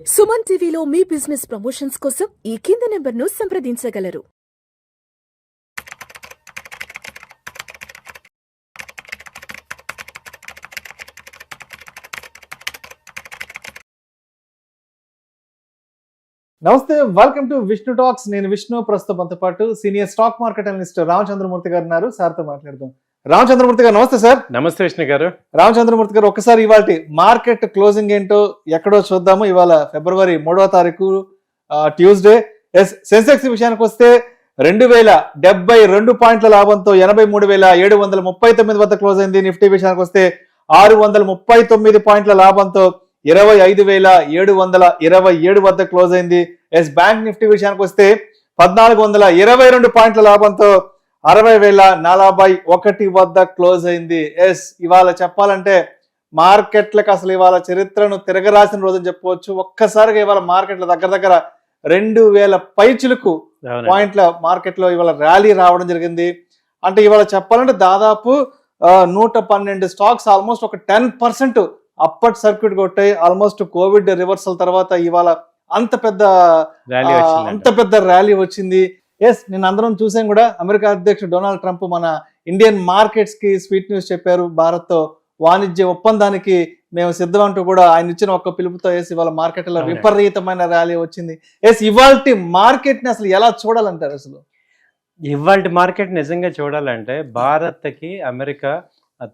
సుమన్ టీవీలో మీ business promotions కోసం ఈ కింది నెంబర్ను సంప్రదించగలరు. నమస్తే, వెల్కమ్ టు విష్ణు టాక్స్. నేను విష్ణు. ప్రస్తుతం మనతో పాటు senior stock market analyst Ramachandramurthy గారు ఉన్నారు. సార్తో మాట్లాడదాం. రామచంద్రమూర్తి గారు నమస్తే సార్. నమస్తే విష్ణు గారు. రామచంద్రమూర్తి గారు, ఒక్కసారి ఇవాళ మార్కెట్ క్లోజింగ్ ఏంటో ఎక్కడో చూద్దాము. ఇవాళ ఫిబ్రవరి 3వ తారీఖు ట్యూస్డే. సెన్సెక్స్ విషయానికి వస్తే 2072 పాయింట్ల లాభంతో 83,739 వద్ద క్లోజ్ అయింది. నిఫ్టీ విషయానికి వస్తే 639 పాయింట్ల లాభంతో 25,727 వద్ద క్లోజ్ అయింది. బ్యాంక్ నిఫ్టీ విషయానికి వస్తే 1422 పాయింట్ల లాభంతో 60,041 వద్ద క్లోజ్ అయింది. ఇవాళ చెప్పాలంటే మార్కెట్లకు అసలు ఇవాళ చరిత్రను తిరగరాసిన రోజు చెప్పవచ్చు. ఒక్కసారిగా ఇవాళ మార్కెట్ల దగ్గర 2000 పైచులకు పాయింట్ల మార్కెట్ లో ఇవాళ ర్యాలీ రావడం జరిగింది. అంటే ఇవాళ చెప్పాలంటే దాదాపు 112 స్టాక్స్ ఆల్మోస్ట్ ఒక 10% అప్పటి సర్క్యూట్ కొట్టాయి. ఆల్మోస్ట్ కోవిడ్ రివర్సల్ తర్వాత ఇవాళ అంత పెద్ద ర్యాలీ వచ్చింది. నేను అందరం చూసాం కూడా. అమెరికా అధ్యక్షుడు డొనాల్డ్ ట్రంప్ మన ఇండియన్ మార్కెట్స్ కి స్వీట్ న్యూస్ చెప్పారు. భారత్ తో వాణిజ్య ఒప్పందానికి మేము సిద్ధమంటూ కూడా ఆయన ఇచ్చిన ఒక్క పిలుపుతో ఇవాళ మార్కెట్ లో విపరీతమైన ర్యాలీ వచ్చింది. ఇవాళ మార్కెట్ ని అసలు ఎలా చూడాలంటారు? అసలు ఇవాళ మార్కెట్ నిజంగా చూడాలంటే భారత్ కి అమెరికా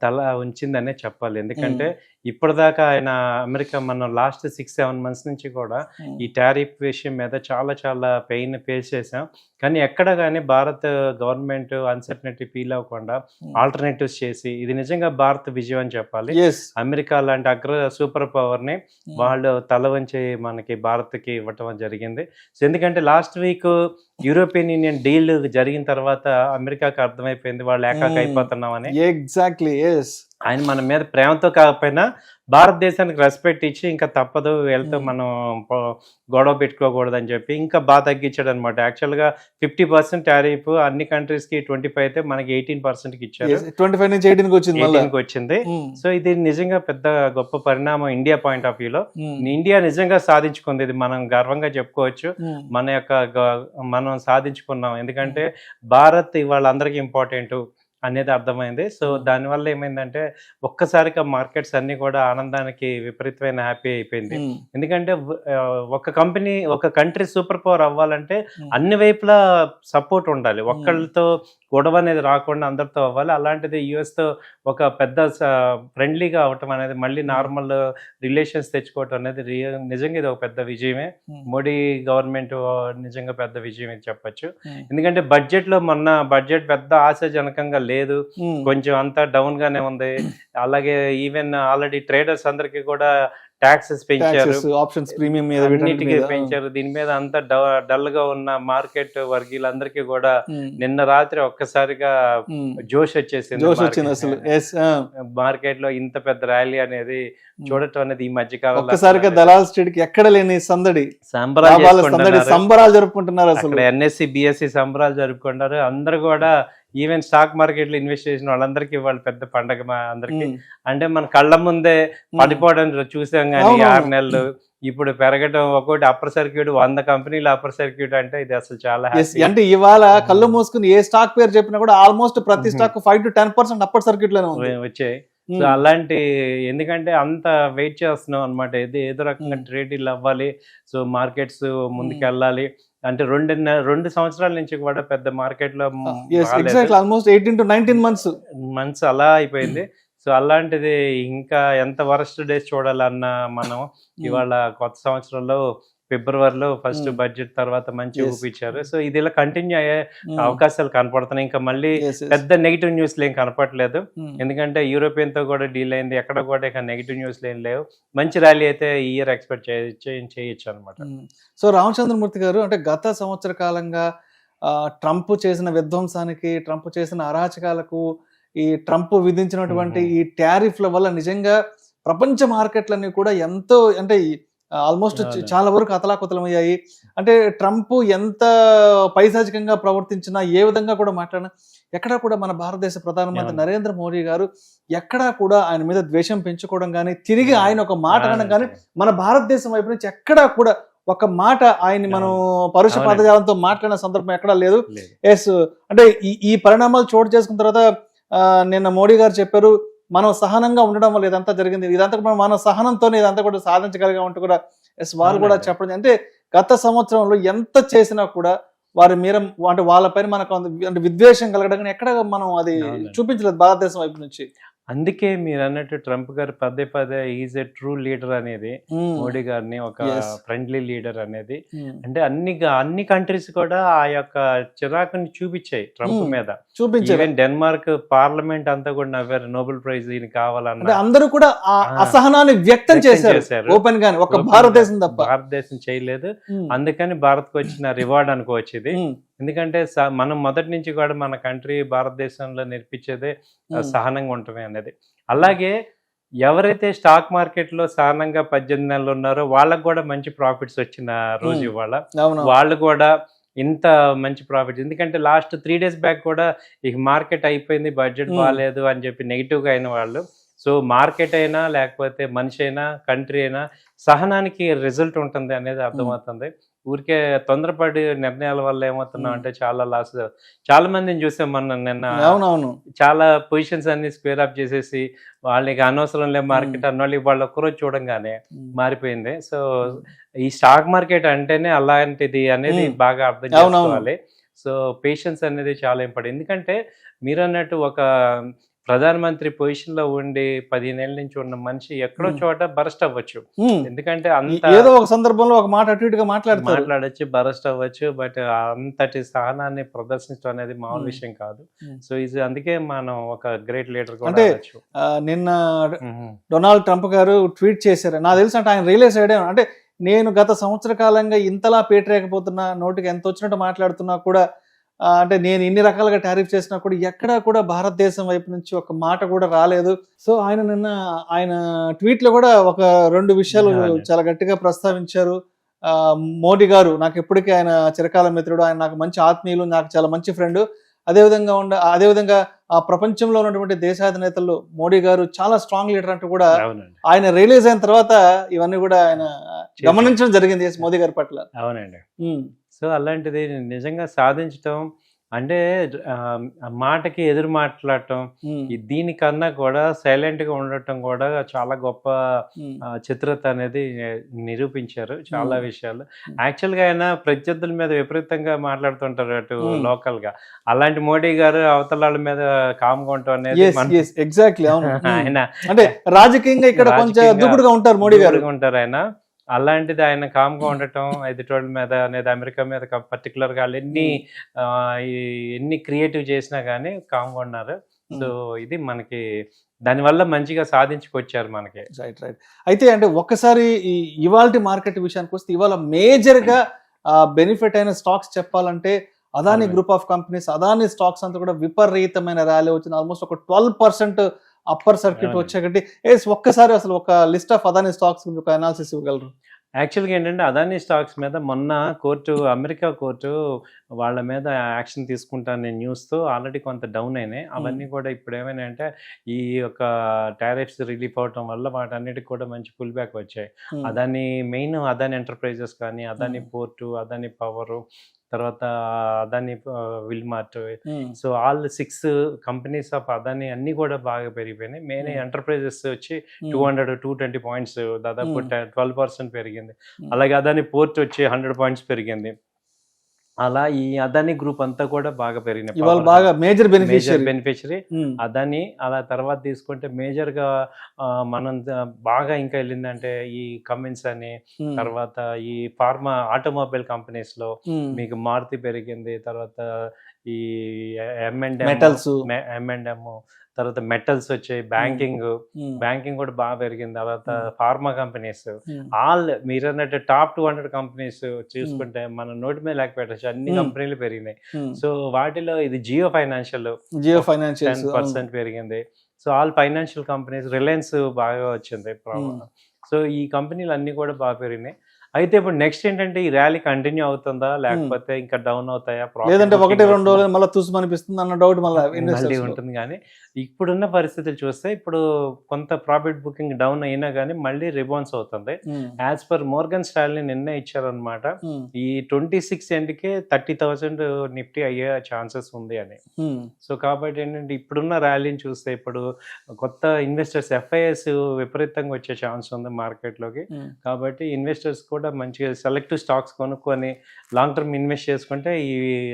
తల ఉంచిందనే చెప్పాలి. ఎందుకంటే ఇప్పటిదాకా అమెరికా మనం లాస్ట్ 6-7 months నుంచి కూడా ఈ టారిఫ్ విషయం మీద చాలా పెయిన్ ఫేస్ చేసాం. కానీ ఎక్కడ కానీ భారత్ గవర్నమెంట్ అన్సర్టనిటీ ఫీల్ అవ్వకుండా ఆల్టర్నేటివ్స్ చేసి ఇది నిజంగా భారత్ విజయం అని చెప్పాలి. అమెరికా లాంటి అగ్ర సూపర్ పవర్ ని వాళ్ళు తల వంచి మనకి భారత్ కి ఇవ్వటం జరిగింది. సో ఎందుకంటే last week European union deal జరిగిన తర్వాత అమెరికాకి అర్థమైపోయింది వాళ్ళు ఏకాక అయిపోతున్నామని. ఎగ్జాక్ట్లీ. ఆయన మన మీద ప్రేమతో కాకపోయినా భారతదేశానికి రెస్పెక్ట్ ఇచ్చి ఇంకా తప్పదు వీళ్ళతో మనం గొడవ పెట్టుకోకూడదు అని చెప్పి ఇంకా బాగా తగ్గించాడు అనమాట. యాక్చువల్గా 50% టారిఫ్ అన్ని కంట్రీస్ కి 25 అయితే మనకి 18%కి ఇచ్చారు. 25 నుంచి 18కి వచ్చింది. సో ఇది నిజంగా పెద్ద గొప్ప పరిణామం ఇండియా పాయింట్ ఆఫ్ వ్యూలో. ఇండియా నిజంగా సాధించుకుంది. ఇది మనం గర్వంగా చెప్పుకోవచ్చు. మనం సాధించుకున్నాం. ఎందుకంటే భారత్ ఇవాళ అందరికీ ఇంపార్టెంట్ అనేది అర్థమైంది. సో దానివల్ల ఏమైందంటే ఒక్కసారిగా మార్కెట్స్ అన్ని కూడా ఆనందానికి విపరీతమైన హ్యాపీ అయిపోయింది. ఎందుకంటే ఒక కంట్రీ సూపర్ పవర్ అవ్వాలంటే అన్ని వైపులా సపోర్ట్ ఉండాలి. ఒక్కళ్ళతో గొడవ అనేది రాకుండా అందరితో అవ్వాలి. అలాంటిది యుఎస్ తో ఒక పెద్ద ఫ్రెండ్లీగా అవటం అనేది, మళ్ళీ నార్మల్ రిలేషన్స్ తెచ్చుకోవటం అనేది నిజంగా ఇది ఒక పెద్ద విజయమే. మోడీ గవర్నమెంట్ నిజంగా పెద్ద విజయం అని చెప్పచ్చు. ఎందుకంటే మొన్న బడ్జెట్ పెద్ద ఆశాజనకంగా లేదు, కొంచెం అంతా డౌన్ గానే ఉంది. అలాగే ఈవెన్ ఆల్రెడీ ట్రేడర్స్ అందరికి కూడా ట్యాక్సెస్ పెంచారు, ఆప్షన్స్ ప్రీమియం అన్నిటికీ పెంచారు. దీని మీద అంతా డల్ గా ఉన్న మార్కెట్ వర్గీయులందరికీ కూడా నిన్న రాత్రి ఒక్కసారిగా జోష్ వచ్చేసింది. అసలు మార్కెట్ లో ఇంత పెద్ద ర్యాలీ అనేది చూడటం అనేది ఈ మధ్య కాలంలో ఒక్కసారిగా దలాల్ స్ట్రీట్ కి ఎక్కడ లేని సంబరాలు జరుపుకుంటున్నారు. అసలు ఎన్ఎస్సి బిఎస్సి సంబరాలు జరుపుకుంటారు అందరు కూడా. ఈవెన్ స్టాక్ మార్కెట్ లో ఇన్వెస్ట్ చేసిన వాళ్ళందరికీ వాళ్ళు పెద్ద పండగ అందరికి. అంటే మన కళ్ళ ముందే పడిపోవడం చూసాం. కానీ 6 నెలలు ఇప్పుడు పెరగడం, ఒక్కోటి అప్పర్ సర్క్యూట్ 100 కంపెనీలు అప్పర్ సర్క్యూట్ అంటే ఇది అసలు చాలా అంటే ఇవాళ కళ్ళు మూసుకుని ఏ స్టాక్ పేరు చెప్పినా కూడా ఆల్మోస్ట్ ప్రతి స్టాక్ 5 to 10% అప్పర్ సర్క్యూట్ లోనే వచ్చాయి. సో అలాంటి, ఎందుకంటే అంత వెయిట్ చేస్తున్నాం అనమాట. ఏదో రకంగా ట్రేడ్ అవ్వాలి, సో మార్కెట్స్ ముందుకు వెళ్ళాలి అంటే 2 సంవత్సరాల నుంచి కూడా పెద్ద మార్కెట్ లో ఆల్మోస్ట్ 18 to 19 months అలా అయిపోయింది. సో అలాంటిది ఇంకా ఎంత వరస్ట్ డేస్ చూడాలన్న మనం ఇవాళ కొత్త సంవత్సరంలో ఫిబ్రవరిలో ఫస్ట్ బడ్జెట్ తర్వాత మంచి ఊపిచ్చారు. సో ఇది ఇలా కంటిన్యూ అయ్యే అవకాశాలు కనపడుతున్నాయి. ఇంకా మళ్ళీ పెద్ద నెగిటివ్ న్యూస్లు ఏం కనపడలేదు. ఎందుకంటే యూరోపియన్ తో కూడా డీల్ అయింది, ఎక్కడ కూడా ఇక నెగిటివ్ న్యూస్లు ఏం లేవు. మంచి ర్యాలీ అయితే ఈ ఇయర్ ఎక్స్పెక్ట్ చేయొచ్చు అనమాట. సో రామచంద్రమూర్తి గారు, అంటే గత సంవత్సర కాలంగా ట్రంప్ చేసిన విధ్వంసానికి, ట్రంప్ చేసిన అరాచకాలకు, ఈ ట్రంప్ విధించినటువంటి ఈ టారిఫ్ల వల్ల నిజంగా ప్రపంచ మార్కెట్లన్నీ కూడా ఎంతో, అంటే ఆల్మోస్ట్ అవును. చాలా వరకు అతలాకుతలమయ్యాయి. అంటే ట్రంప్ ఎంత పైశాచికంగా ప్రవర్తించినా, ఏ విధంగా కూడా మాట్లాడినా, ఎక్కడా కూడా మన భారతదేశ ప్రధానమంత్రి అవును. నరేంద్ర మోడీ గారు ఎక్కడా కూడా ఆయన మీద ద్వేషం పెంచుకోవడం కానీ, తిరిగి ఆయన ఒక మాట అనడం కానీ, మన భారతదేశం వైపు నుంచి ఎక్కడా కూడా ఒక మాట ఆయన్ని మనం పరుష అవునండి. పదజాలంతో మాట్లాడిన సందర్భం ఎక్కడా లేదు. లేదు. ఎస్, అంటే ఈ పరిణామాలు చోటు చేసుకున్న తర్వాత నిన్న మోడీ గారు చెప్పారు, మనం సహనంగా ఉండడం వల్ల ఇదంతా జరిగింది, ఇదంతా కూడా మన సహనంతోనే ఇదంతా కూడా సాధించగలిగామంటూ కూడా ఎస్ వాళ్ళు కూడా అవునండి. చెప్పడం. అంటే గత సంవత్సరంలో ఎంత చేసినా కూడా వారి మీద అంటే వాళ్ళపైన మనకు అంటే విద్వేషం కలగడం కానీ ఎక్కడ మనం అది అవునండి. చూపించలేదు భారతదేశం వైపు నుంచి. అందుకే మీరు అన్నట్టు ట్రంప్ గారు పదే పదే ఈజ్ ఏ ట్రూ లీడర్ అనేది, మోడీ గారిని ఒక Yes. ఫ్రెండ్లీ లీడర్ అనేది, అంటే అన్ని కంట్రీస్ కూడా ఆ యొక్క చిరాకుని చూపించాయి ట్రంప్ మీద. చూపించారు. ఈవెన్ డెన్మార్క్ పార్లమెంట్ అంతా కూడా నవ్వారు, నోబెల్ ప్రైజ్ ఈయన అంటే కావాలన్న అందరూ కూడా ఆ అసహనాన్ని వ్యక్తం చేశారు ఓపెన్ గాని, ఒక భారతదేశం తప్ప. భారతదేశం చేయలేదు. అందుకని భారత్ కు వచ్చిన రివార్డ్ అనుకోవచ్చు ఇది. ఎందుకంటే మనం మొదటి నుంచి కూడా మన కంట్రీ భారతదేశంలో నేర్పించేదే సహనంగా ఉండటమే అనేది. అలాగే ఎవరైతే స్టాక్ మార్కెట్ లో సహనంగా 18 నెలలు ఉన్నారో వాళ్ళకు కూడా మంచి ప్రాఫిట్స్ వచ్చిన రోజు ఇవాళ. వాళ్ళు కూడా ఇంత మంచి ప్రాఫిట్స్, ఎందుకంటే లాస్ట్ 3 days బ్యాక్ కూడా ఇక మార్కెట్ అయిపోయింది, బడ్జెట్ బాగాలేదు అని చెప్పి నెగిటివ్ గా అయిన వాళ్ళు. సో మార్కెట్ అయినా లేకపోతే మనిషి అయినా కంట్రీ అయినా సహనానికి రిజల్ట్ ఉంటుంది అనేది అర్థమవుతుంది. ఊరికే తొందరపడి నిర్ణయాల వల్ల ఏమవుతున్నాం అంటే చాలా లాస్. చాలా మందిని చూసాం మొన్న నిన్న, చాలా పొజిషన్స్ అన్ని స్క్వేర్ అప్ చేసేసి వాళ్ళకి అనవసరం లే మార్కెట్ అన్నోళ్ళు వాళ్ళు ఒక్కరోజు చూడంగానే మారిపోయింది. సో ఈ స్టాక్ మార్కెట్ అంటేనే అలాంటిది అనేది బాగా అర్థం చేసుకోవాలి. సో పేషెన్స్ అనేది చాలా ఇంపార్టెంట్. ఎందుకంటే మీరు అన్నట్టు ఒక ప్రధానమంత్రి పొజిషన్ లో ఉండి 15 ఏళ్ళ నుంచి ఉన్న మనిషి ఎక్కడో చోట బరస్ట్ అవ్వచ్చు. ఎందుకంటే ఏదో ఒక సందర్భంలో ఒక మాట అటు ఇటుగా మాట్లాడచ్చు, బరస్ట్ అవ్వచ్చు. బట్ అంతటి సహనాన్ని ప్రదర్శించడం అనేది మామూలు విషయం కాదు. సో ఇది అందుకే మనం ఒక గ్రేట్ లీడర్. అంటే నిన్న డొనాల్డ్ ట్రంప్ గారు ట్వీట్ చేశారు, నాకు తెలుసు అంటే ఆయన రియలైజ్ అయ్యాడు. అంటే నేను గత సంవత్సర కాలంగా ఇంతలా పేటరేకపోతున్నా, నోటికి ఎంత వచ్చినట్టు మాట్లాడుతున్నా కూడా, అంటే నేను ఇన్ని రకాలుగా టారిఫ్ చేసినా కూడా ఎక్కడా కూడా భారతదేశం వైపు నుంచి ఒక మాట కూడా రాలేదు. సో ఆయన నిన్న ఆయన ట్వీట్ లో కూడా ఒక 2 విషయాలు చాలా గట్టిగా ప్రస్తావించారు. మోడీ గారు నాకు ఎప్పటికీ ఆయన చిరకాల మిత్రుడు, ఆయన నాకు మంచి ఆత్మీయులు, నాకు చాలా మంచి ఫ్రెండ్. అదేవిధంగా ఆ ప్రపంచంలో ఉన్నటువంటి దేశాధినేతల్లో మోడీ గారు చాలా స్ట్రాంగ్ లీడర్ అంటూ కూడా ఆయన రియలైజ్ అయిన తర్వాత ఇవన్నీ కూడా ఆయన గమనించడం జరిగింది మోదీ గారి పట్ల. అవునండి. సో అలాంటిది నిజంగా సాధించటం అంటే మాటకి ఎదురు మాట్లాడటం, దీనికన్నా కూడా సైలెంట్ గా ఉండటం కూడా చాలా గొప్ప చిత్రత అనేది నిరూపించారు చాలా విషయాలు. యాక్చువల్ గా ఆయన ప్రత్యర్థుల మీద విపరీతంగా మాట్లాడుతుంటారు అటు లోకల్ గా. అలాంటి మోడీ గారు అవతలాల మీద కామ్గా ఉండటం అనేది ఎగ్జాక్ట్లీ ఆయన అంటే రాజకీయంగా ఇక్కడ కొంచెం దూకుడుగా ఉంటారు మోడీ గారు ఉంటారు ఆయన. అలాంటిది ఆయన కామ్గా ఉండటం ఎదుటోళ్ళ మీద అనేది, అమెరికా మీద పర్టికులర్ గా ఎన్ని క్రియేటివ్ చేసినా కానీ కామ్గా ఉన్నారు. సో ఇది మనకి దానివల్ల మంచిగా సాధించుకొచ్చారు మనకి. రైట్. అయితే అంటే ఒక్కసారి ఇవాల్టి మార్కెట్ విషయానికి వస్తే, ఇవాళ మేజర్ గా బెనిఫిట్ అయిన స్టాక్స్ చెప్పాలంటే Adani group of companies, Adani stocks అంతా కూడా విపరీతమైన ర్యాలీ వచ్చింది. ఆల్మోస్ట్ ఒక 12% అప్పర్ సర్క్యూట్ వచ్చేకటి. ఒక్కసారి అసలు ఒక లిస్ట్ ఆఫ్ అదానీ స్టాక్స్ ఒక అనాలిసిస్ ఇవ్వగలరు? యాక్చువల్గా ఏంటంటే అదానీ స్టాక్స్ మీద మొన్న అమెరికా కోర్టు వాళ్ళ మీద యాక్షన్ తీసుకుంటాననే న్యూస్తో ఆల్రెడీ కొంత డౌన్ అయినాయి. అవన్నీ కూడా ఇప్పుడు ఏమైనా అంటే ఈ యొక్క టారిఫ్స్ రిలీఫ్ అవటం వల్ల వాటన్నిటికి కూడా మంచి పుల్ బ్యాక్ వచ్చాయి. అదానీ మెయిన్ అదానీ ఎంటర్ప్రైజెస్ కానీ, అదానీ పోర్టు, అదానీ పవరు, తర్వాత Adani Wilmar, so all 6 companies of Adani అన్ని కూడా బాగా పెరిగిపోయినాయి. మెయిన్ ఎంటర్ప్రైజెస్ వచ్చి 220 పాయింట్స్, దాదాపు 12% పెరిగింది. అలాగే అదానీ పోర్ట్ వచ్చి 100 పాయింట్స్ పెరిగింది. అలా ఈ అదానీ గ్రూప్ అంతా కూడా బాగా పెరిగినాయి. Major beneficiary Adani. అలా తర్వాత తీసుకుంటే మేజర్ గా మనం బాగా ఇంకా వెళ్ళిందంటే ఈ కమిన్స్ అని, తర్వాత ఈ ఫార్మా ఆటోమొబైల్ కంపెనీస్ లో మీకు మారుతి పెరిగింది, తర్వాత ఈ M&M, తర్వాత మెటల్స్ వచ్చాయి, బ్యాంకింగ్ కూడా బాగా పెరిగింది, తర్వాత ఫార్మా కంపెనీస్, ఆల్ మీరు అన్నట్టు టాప్ 200 కంపెనీస్ చూసుకుంటే మనం నోటి మీద లేక పెట్టచ్చు, అన్ని కంపెనీలు పెరిగినాయి. సో వాటిలో ఇది జియో ఫైనాన్షియల్ 10% పెరిగింది. So all financial companies, Reliance బాగా వచ్చింది. సో ఈ కంపెనీలు అన్ని కూడా బాగా పెరిగినాయి. అయితే ఇప్పుడు నెక్స్ట్ ఏంటంటే ఈ ర్యాలీ కంటిన్యూ అవుతుందా లేకపోతే ఇంకా డౌన్ అవుతాయా, లేదంటే 1-2 రోజులు మళ్ళీ తుసు అనిపిస్తుంది అన్న డౌట్ మళ్ళీ ఉంటుంది. కానీ ఇప్పుడున్న పరిస్థితులు చూస్తే ఇప్పుడు కొంత ప్రాఫిట్ బుకింగ్ డౌన్ అయినా కానీ మళ్ళీ రిబౌన్స్ అవుతుంది. యాజ్ పర్ మోర్గన్ స్టాన్లీ నిన్నే ఇచ్చారనమాట, ఈ 26 ఎండ్కే 30,000 నిఫ్టీ అయ్యే ఛాన్సెస్ ఉంది అని. సో కాబట్టి ఏంటంటే ఇప్పుడున్న ర్యాలీని చూస్తే ఇప్పుడు కొత్త ఇన్వెస్టర్స్ FIS విపరీతంగా వచ్చే ఛాన్స్ ఉంది మార్కెట్లోకి. కాబట్టి ఇన్వెస్టర్స్ కూడా మంచిగా సెలెక్టివ్ స్టాక్స్ కొనుక్కొని లాంగ్ టర్మ్ ఇన్వెస్ట్ చేసుకుంటే ఈ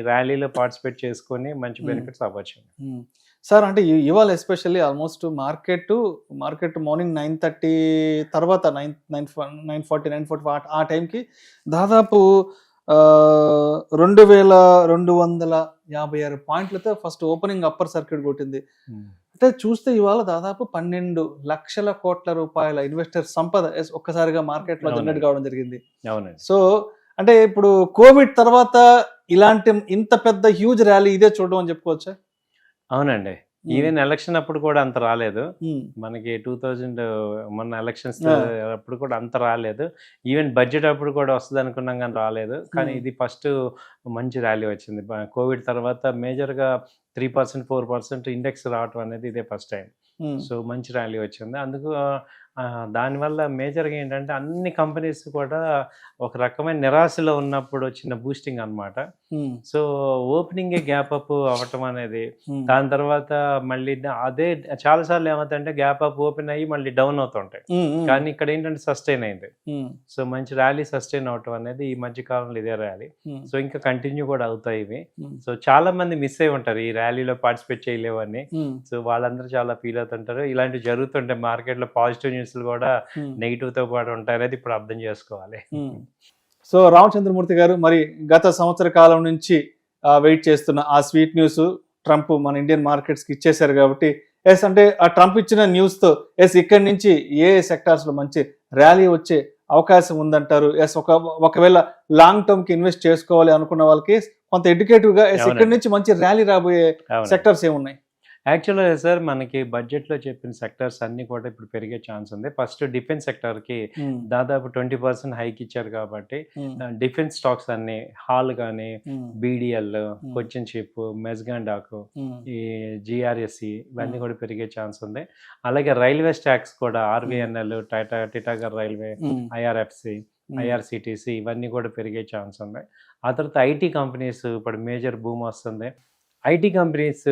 ర్యాలీలో పార్టిసిపేట్ చేసుకొని మంచి బెనిఫిట్స్ అవ్వచ్చు. సార్ అంటే ఇవాళ ఎస్పెషల్లీ ఆల్మోస్ట్ మార్కెట్ మార్నింగ్ 9:30 తర్వాత 9:40 ఆ టైంకి దాదాపు 2256 పాయింట్లతో ఫస్ట్ ఓపెనింగ్ అప్పర్ సర్క్యూట్ కొట్టింది. అంటే చూస్తే ఇవాళ దాదాపు 12 లక్షల కోట్ల రూపాయల ఇన్వెస్టర్ సంపద ఒక్కసారిగా మార్కెట్ లో జనరేట్ కావడం జరిగింది. సో అంటే ఇప్పుడు కోవిడ్ తర్వాత ఇలాంటి ఇంత పెద్ద హ్యూజ్ ర్యాలీ ఇదే చూడడం అని చెప్పుకోవచ్చా? అవునండి, ఈవెన్ ఎలక్షన్ అప్పుడు కూడా అంత రాలేదు మనకి. 2000 మొన్న ఎలక్షన్స్ అప్పుడు కూడా అంత రాలేదు. ఈవెన్ బడ్జెట్ అప్పుడు కూడా వస్తుంది అనుకున్నాం కానీ రాలేదు. కానీ ఇది ఫస్ట్ మంచి ర్యాలీ వచ్చింది. కోవిడ్ తర్వాత మేజర్గా 3%, 4% ఇండెక్స్ రావటం అనేది ఇదే ఫస్ట్ టైం. సో మంచి ర్యాలీ వచ్చింది. అందుకు దానివల్ల మేజర్గా ఏంటంటే అన్ని కంపెనీస్ కూడా ఒక రకమైన నిరాశలో ఉన్నప్పుడు వచ్చిన బూస్టింగ్ అనమాట. సో ఓపెనింగే గ్యాప్ అప్ అవ్వటం అనేది, దాని తర్వాత మళ్ళీ అదే చాలాసార్లు ఏమవుతుందంటే గ్యాప్ అప్ ఓపెన్ అయ్యి మళ్ళీ డౌన్ అవుతుంటాయి. కానీ ఇక్కడ ఏంటంటే సస్టైన్ అయింది. సో మంచి ర్యాలీ సస్టైన్ అవటం అనేది ఈ మధ్య కాలంలో ఇదే ర్యాలీ. సో ఇంకా కంటిన్యూ కూడా అవుతాయి ఇవి. సో చాలా మంది మిస్ అయి ఉంటారు ఈ ర్యాలీలో పార్టిసిపేట్ చేయలేవని. సో వాళ్ళందరూ చాలా ఫీల్ అవుతుంటారు. ఇలాంటివి జరుగుతుంటాయి మార్కెట్లో, పాజిటివ్ న్యూస్ కూడా నెగిటివ్ తో పాటు ఉంటాయి అనేది ఇప్పుడు అర్థం చేసుకోవాలి. సో రామచంద్రమూర్తి గారు, మరి గత సంవత్సర కాలం నుంచి వెయిట్ చేస్తున్న ఆ స్వీట్ న్యూస్ ట్రంప్ మన ఇండియన్ మార్కెట్స్ కి ఇచ్చేశారు కాబట్టి అంటే ఆ ట్రంప్ ఇచ్చిన న్యూస్ తో ఇక్కడి నుంచి ఏ సెక్టార్స్ లో మంచి ర్యాలీ వచ్చే అవకాశం ఉందంటారు? ఒకవేళ లాంగ్ టర్మ్ కి ఇన్వెస్ట్ చేసుకోవాలి అనుకున్న వాళ్ళకి కొంత ఎడ్యుకేటివ్ గా ఇక్కడి నుంచి మంచి ర్యాలీ రాబోయే సెక్టార్స్ ఏమున్నాయి? యాక్చువల్గా సార్ మనకి బడ్జెట్లో చెప్పిన సెక్టర్స్ అన్ని కూడా ఇప్పుడు పెరిగే ఛాన్స్ ఉంది. ఫస్ట్ డిఫెన్స్ సెక్టర్కి దాదాపు 20% హైక్ ఇచ్చారు కాబట్టి డిఫెన్స్ స్టాక్స్ అన్ని హాల్ కానీ, BDL, కొచ్చిన్ షిప్, మెస్గాండాక్, ఈ GRSE ఇవన్నీ కూడా పెరిగే ఛాన్స్ ఉంది. అలాగే రైల్వే స్టాక్స్ కూడా RVNL, Titagarh railway, IRFC, IRCTC ఇవన్నీ కూడా పెరిగే ఛాన్స్ ఉంది. ఆ తర్వాత IT కంపెనీస్ ఇప్పుడు మేజర్ బూమ్ వస్తుంది. IT కంపెనీస్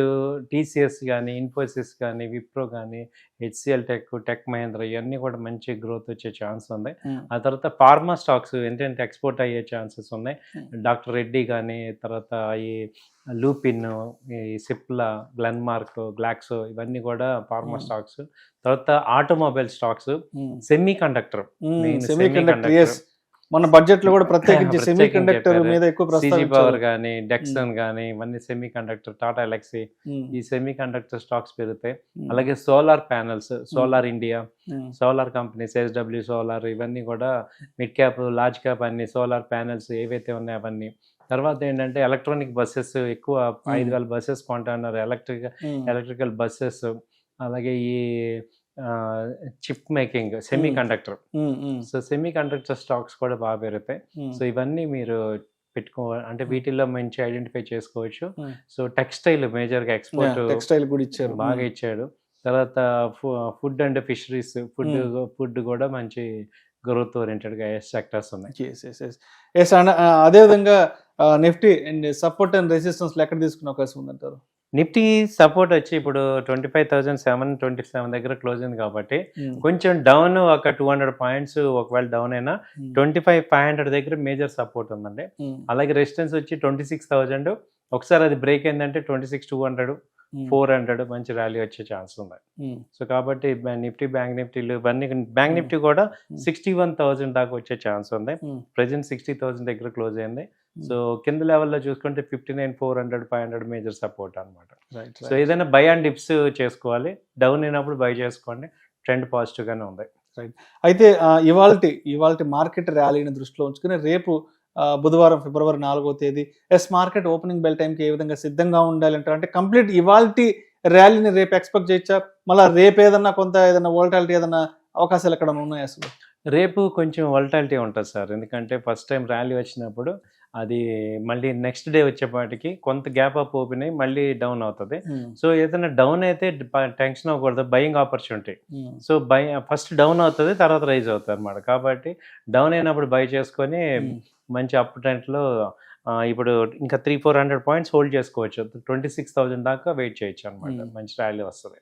TCS కానీ, ఇన్ఫోసిస్ కానీ, విప్రో కానీ, HCL టెక్ మహేంద్ర ఇవన్నీ కూడా మంచి గ్రోత్ వచ్చే ఛాన్స్ ఉంది. ఆ తర్వాత ఫార్మా స్టాక్స్ ఏంటంటే ఎక్స్పోర్ట్ అయ్యే ఛాన్సెస్ ఉన్నాయి. డాక్టర్ రెడ్డి కానీ, తర్వాత ఈ లూపిన్, ఈ సిప్లా, గ్లెన్మార్క్, గ్లాక్సో ఇవన్నీ కూడా ఫార్మా స్టాక్స్. తర్వాత ఆటోమొబైల్ స్టాక్స్, సెమీ కండక్టర్ మన బడ్జెట్ లో కూడా ప్రత్యేకించి సెమీ కండక్టర్ మీద ఎక్కువ CG పవర్ కానీ, డెక్సన్ కానీ ఇవన్నీ సెమీ కండక్టర్, టాటా ఎలక్సీ ఈ సెమీ కండక్టర్ స్టాక్స్ పెరుగుతాయి. అలాగే solar panels, solar India, solar companies, SW solar ఇవన్నీ కూడా మిడ్ క్యాప్, లార్జ్ క్యాప్ అన్ని సోలార్ ప్యానల్స్ ఏవైతే ఉన్నాయో అవన్నీ. తర్వాత ఏంటంటే ఎలక్ట్రానిక్ బస్సెస్ ఎక్కువ 5,000 బస్సెస్ కొంటున్నారు, ఎలక్ట్రికల్ బస్సెస్. అలాగే ఈ chip making, semi conductor, so semi conductor stocks కూడా బాగా పెరుగుతాయి. సో ఇవన్నీ మీరు అంటే వీటిల్లో మంచి ఐడెంటిఫై చేసుకోవచ్చు. సో టెక్స్టైల్ మేజర్గా ఎక్స్పోర్ట్ టెక్స్టైల్ కూడా ఇచ్చారు, బాగా ఇచ్చాడు. తర్వాత ఫుడ్ అండ్ ఫిషరీస్, ఫుడ్ కూడా మంచి గ్రోత్ ఓరియంటెడ్గా సెక్టర్స్ ఉన్నాయి. అదేవిధంగా Nifty and support and resistance ఎక్కడ తీసుకునే అవకాశం ఉందంటారు? నిఫ్టీ సపోర్ట్ వచ్చి ఇప్పుడు 25,727 దగ్గర క్లోజ్ అయింది కాబట్టి కొంచెం డౌన్ ఒక 200 పాయింట్స్ ఒకవేళ డౌన్ అయినా 25,500 దగ్గర మేజర్ సపోర్ట్ ఉందండి. అలాగే రెసిస్టెన్స్ వచ్చి 26,000. ఒకసారి అది బ్రేక్ అయిందంటే 26,200, 400 మంచి ర్యాలీ వచ్చే ఛాన్స్ ఉంది. సో కాబట్టి నిఫ్టీ, బ్యాంక్ నిఫ్టీలు ఇవన్నీ, బ్యాంక్ నిఫ్టీ కూడా 61,000 దాకా వచ్చే ఛాన్స్ ఉంది. ప్రెజెంట్ 60,000 దగ్గర క్లోజ్ అయింది. సో కింద లెవెల్లో చూసుకుంటే 59,400, 500 మేజర్ సపోర్ట్ అనమాట. సో ఏదైనా బై అండ్ డిప్స్ చేసుకోవాలి, డౌన్ అయినప్పుడు బై చేసుకోండి, ట్రెండ్ పాజిటివ్ గానే ఉంది. అయితే ఇవాళ మార్కెట్ ర్యాలీని దృష్టిలో ఉంచుకుని రేపు బుధవారం ఫిబ్రవరి 4వ తేదీ మార్కెట్ ఓపెనింగ్ బెల్ టైంకి ఏ విధంగా సిద్ధంగా ఉండాలి అంటారు? అంటే కంప్లీట్ ఇవాల్టి ర్యాలీని రేపు ఎక్స్పెక్ట్ చేయొచ్చా? మళ్ళీ రేపు ఏదన్నా వోల్టాలిటీ ఏదన్నా అవకాశాలు ఎక్కడ ఉన్నాయి అసలు? రేపు కొంచెం వల్టాలిటీ ఉంటుంది సార్, ఎందుకంటే ఫస్ట్ టైం ర్యాలీ వచ్చినప్పుడు అది మళ్ళీ నెక్స్ట్ డే వచ్చేపాటికి కొంత గ్యాప్ అప్ ఓపెన్ అయ్యి మళ్ళీ డౌన్ అవుతుంది. సో ఏదైనా డౌన్ అయితే టెన్షన్ అవ్వకూడదు, buying opportunity. So first down అవుతుంది, తర్వాత రైజ్ అవుతుంది అనమాట. కాబట్టి డౌన్ అయినప్పుడు బై చేసుకొని మంచి అప్ ట్రెండ్లో ఇప్పుడు ఇంకా 300-400 పాయింట్స్ హోల్డ్ చేసుకోవచ్చు. 26,000 దాకా వెయిట్ చేయొచ్చు అనమాట. మంచి ర్యాలీ వస్తుంది.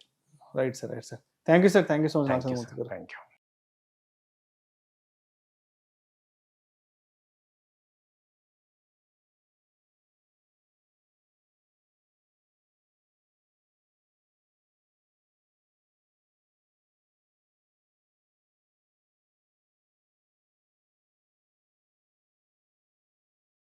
Right sir, thank you sir, thank you so much. Thank you.